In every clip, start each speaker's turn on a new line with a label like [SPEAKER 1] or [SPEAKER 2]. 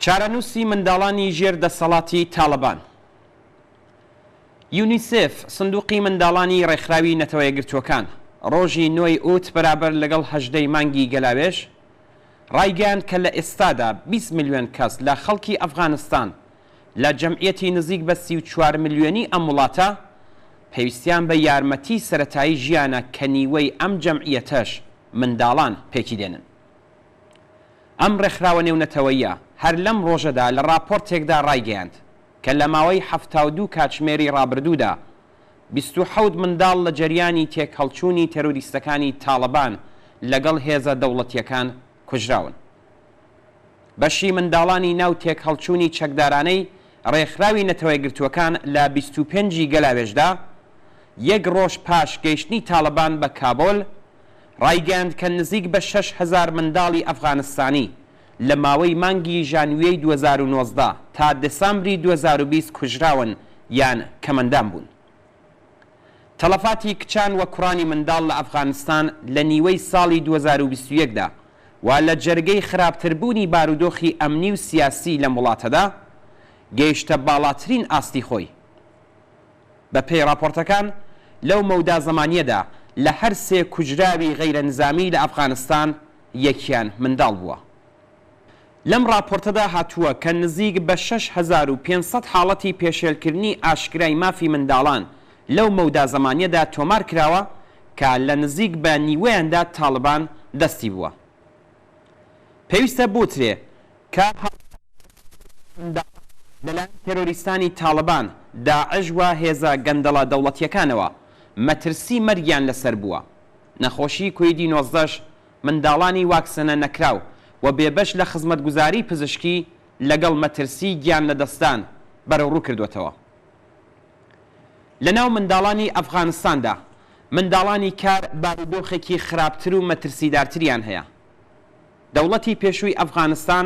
[SPEAKER 1] چارەنووسی منداڵانی ژێر دەسەڵاتی تاڵەبان. یونیسف سندوقی منداڵانی ڕێکخراوی نەتەوە یەکگرتووەکان ڕۆژی 9 ئوت بەرابەر لەگەڵ 18 مانگی گەلاوێژ ڕایگەیاند کە لە ئێستادا 20 ملیۆن کەس لە خەڵکی ئەفغانستان لە جەمعیەتی نزیک بە 34 ملیۆنی ئەم وڵاتە پێویستیان بە یارمەتی سەرەتایی ژیانە کە نیوەی ئەم جەمعیەتەش منداڵان پێکی دێنن. ئەم ڕێکخراوە نێونەتەوەیە هەر لەم ڕۆژەدا لە راپۆرتێکدا ڕایگەیاند کە لە ماوەی 72 کاتژمێری ڕابردوودا 27 منداڵ لە جەریانی تێکهەڵچوونی تەرۆریستەکانی تاڵەبان لەگەڵ هێزە دەوڵەتیەکان کوژراون. بەشی منداڵانی ناو تێکهەڵچوونی چەکدارانەی ڕێکخراوی نەتەوە یەکگرتووەکان لە 25 گەلاوێژدا یەک ڕۆژ پاش گەیشتنی تاڵەبان بە کابۆل ڕایگەیاند کە نزیک بە 6,000 منداڵی ئەفغانستانی لە ماوەی مانگی ژانویەی 2019 تا دەسامبری 2020 کوژراون یان کەمەندان بوون. تەلەفاتی کچان وە کوڕانی منداڵ لە ئەفغانستان لە نیوەی ساڵی 2021دا و لە جەرگەی خراپتربوونی بارودۆخی ئەمنی و سیاسی لەم وڵاتەدا گەیشتە باڵاترین ئاستی خۆی. بە پێی راپۆرتەکان لەو مەودا زەمانیەدا لە هەر سێ کوژراوی غەیرە نزامی لە ئەفغانستان یەکیان منداڵ بووە. لەم راپۆرتەدا هاتووە کە نزیک بە 6,500 حاڵەتی پێشێلکردنی ئاشکرای مافی منداڵان لەو مەودا زەمانیەدا تۆمار کراوە کە لە نزیک بە نیوەیاندا تاڵبان دەستی بووە. پێویستە بوترێ کە لەلایەن تێرۆریستانی تاڵبان داعش و هێزە گەندەڵە دەوڵەتیەکانەوە مەترسی مەرگیان لەسەر بووە. نەخۆشی کویدی 19 منداڵانی واکسنە نەکراو و بێبەش لە خزمەتگوزاری پزیشکی لەگەڵ مەترسی گیان لەدەستان بەرەو ڕوو کردوێتەوە. لەناو منداڵانی ئەفغانستاندا منداڵانی کار بارودۆخێکی خراپتر و مەترسیدارتریان هەیە. دەوڵەتی پێشووی ئەفغانستان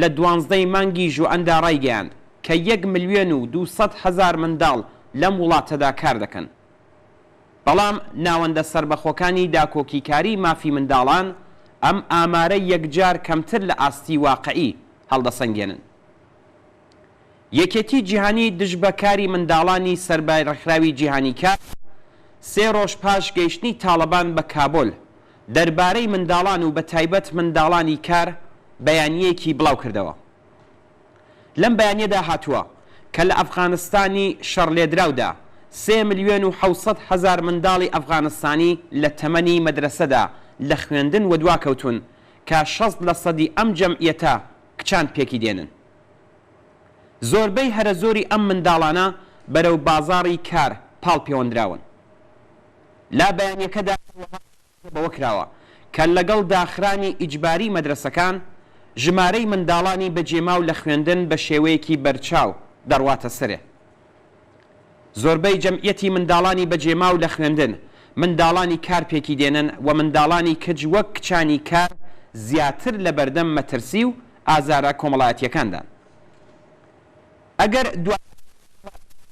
[SPEAKER 1] لە 12 مانگی ژوئەندا ڕایگەیاند کە 1,200,000 منداڵ لەم وڵاتەدا کار دەکەن. بەڵام ناوەندە سربەخۆکانی داکۆکیکاری مافی منداڵان ئەم ئامارە یەکجار کەمتر لە ئاستی واقعی هەڵدەسەنگێنن. یەکێتی جیهانی دژبەکاری منداڵانی سەربای ڕێکخراوی جیهانیکار 3 ڕۆژ پاش گەیشتنی تاڵەبان بە کابۆل دەربارەی منداڵان و بە تایبەت منداڵانی کار بەیانیەکی بڵاو کردەوە. لەم بەیانیەدا هاتووە کە لە ئەفغانستانی شەڕلێدراودا 3,700,000 منداڵی ئەفغانستانی لە تەمەنی مەدرسەدا لە خوێندن و دواکەوتون کە 60% ئەم جەمعیەتە کچان پێکی دێنن. زۆربەی هەرە زۆری ئەم منداڵانە بەرەو بازاڕی کار پاڵ پەیوەندراون. لا بەیانیەکەدا بەوە کراوە کە لەگەڵ داخرانی ئیجباری مەدرسەکان ژمارەی منداڵانی بەجێماو لە خوێندن بە شێوەیەکی بەرچاو دەڕواتە سرێ. زۆربەی جەمعیەتی منداڵانی بەجێماو لە خوێندن منداڵانی کار پێکی دێنن و منداڵانی کچ وەک کچانی کار زیاتر لە بەردەم مەترسی و ئازارە کۆمەڵایەتیەکاندا. ئەگەر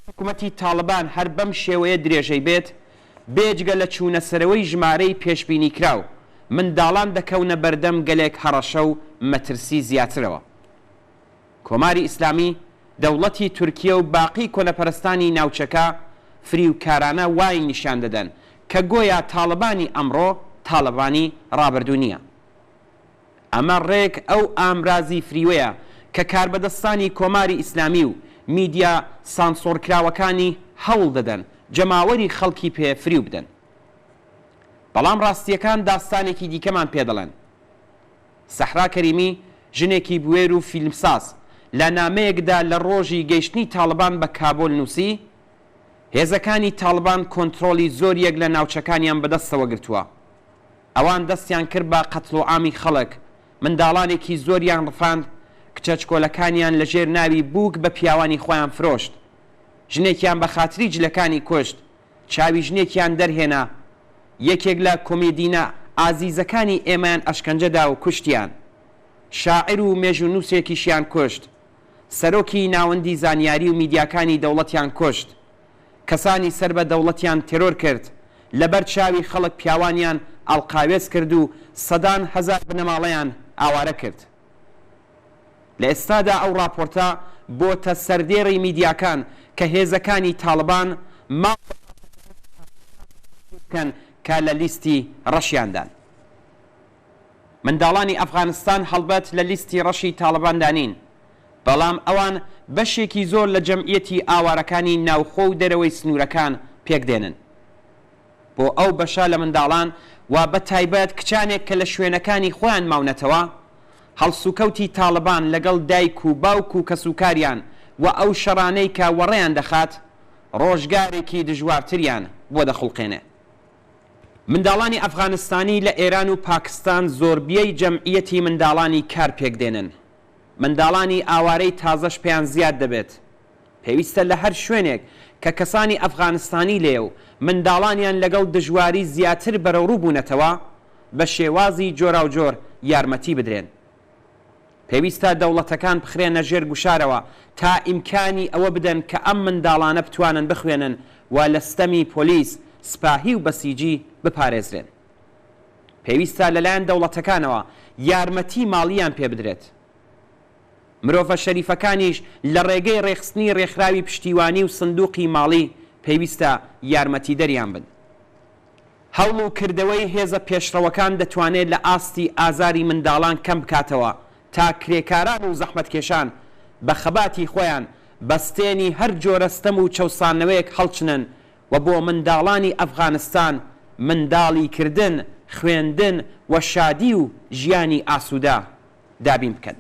[SPEAKER 1] حکوومەتی تاڵبان هەر بەم شێوەیە درێژەی بێت بێجگە لە چوونەسەرەوەی ژمارەی پێشبینی کراو منداڵان دەکەونە بەردەم گەلێک هەڕەشە و مەترسی زیاترەوە. کۆماری ئیسلامی دەوڵەتی تورکیە و باقی کۆنەپەرستانی ناوچەکە فریوکارانە وای نیشان دەدەن کە گۆیا تاڵبانی ئەمڕۆ تاڵبانی ڕابردوو نییە. ئەمە ڕێک ئەو ئامرازی فریوەیە کە کاربەدەستانی کۆماری ئیسلامی و میدیا سانسۆرکراوەکانی هەوڵ دەدەن جەماوەری خەڵکی پێ فریو بدەن. بەڵام ڕاستیەکان داستانێکی دیکەمان پێدەڵێن. سەحرا کەریمی ژنێکی بوێر و فیلمساز لە نامەیەکدا لە ڕۆژی گەیشتنی تاڵبان بە کابۆل نووسی هێزەکانی تاڵبان کۆنتترۆلی زۆر یەک لە ناوچەکانیان بەدەستەوە گرتووە. ئەوان دەستیان کرد بە قەتڵ و عامی خەڵک، منداڵانێکی زۆریان ڕفاند، کچەچکۆلەکانیان لەژێر ناوی بووک بە پیاوانی خۆیان فرۆشت، ژنێکیان بە خاتری جلەکانی کوشت، چاوی ژنێکیان دەرهێنا، یەکێک لە کۆمێدینە ئازیزەکانی ئێمەیان ئەشکەنجەدا و کوشتیان، شاعر و مێژوونووسێکیشیان کوشت، سەرۆکی ناوەندی زانیاری و میدیاکانی دەوڵەتیان کوشت، کەسانی سەر بە دەوڵەتیان تێرۆر کرد، لەبەر چاوی خەڵک پیاوانیان ئەڵقاوێز کرد و سەدان هەزار بنەماڵەیان ئاوارە کرد. لە ئێستادا ئەو راپۆرتە بۆتە سەردێڕی میدیاکان کە هێزەکانی تاڵبان ماکەن کە لە لیستی ڕەشیاندان. منداڵانی ئەفغانستان هەڵبەت لە لیستی ڕەشی تاڵباندانین، بەڵام ئەوان بەشێکی زۆر لە جەمعیەتی ئاوارەکانی ناوخۆ و دەرەوەی سنوورەکان پێکدێنن. بۆ ئەو بەشە لە منداڵان و بە تایبەت کچانێک کە لە شوێنەکانی خۆیان ماونەتەوە، هەڵسوکەوتی تاڵبان لەگەڵ دایک و باوک و کەسوکاریان و ئەو شەڕانەی کە وەڕێیان دەخات ڕۆژگارێکی دژوارتریان بۆ دەخڵقێنێ. منداڵانی ئەفغانستانی لە ئێران و پاکستان زۆربیەی جەمعیەتی منداڵانی کار پێکدێنن. منداڵانی ئاوارەی تازەش پێیان زیاد دەبێت. پێویستە لە هەر شوێنێک کە کەسانی ئەفغانستانی لێ و منداڵانیان لەگەڵ دژواری زیاتر بەرەوڕوو بوونەتەوە بە شێوازی جۆرا و جۆر یارمەتی بدرێن. پێویستە دەوڵەتەکان بخرێنە ژێر گوشارەوە تا ئیمکانی ئەوە بدەن کە ئەم منداڵانە بتوانن بخوێنن و لە ستەمی پۆلیس، سپاهی و بەسیجی بپارێزرێن. پێویستە لەلایەن دەوڵەتەکانەوە یارمەتی ماڵیان پێ بدرێت. مرۆڤە شەریفەکانیش لە ڕێگەی ڕێخستنی ڕێکخراوی پشتیوانی و سندوقی ماڵی پێویستە یارمەتی دەریان بن. هەوڵ و کردەوەی هێزە پێشڕەوەکان دەتوانێت لە ئاستی ئازاری منداڵان کەم بکاتەوە تا کرێکاران و زەحمەتکێشان بە خەباتی خۆیان بەستێنی هەر جۆرەستەم و چەوسانەوەیەک هەڵچنن و بۆ منداڵانی ئەفغانستان منداڵی کردن، خوێندن و شادی و ژیانی ئاسوودا دابین بکەن.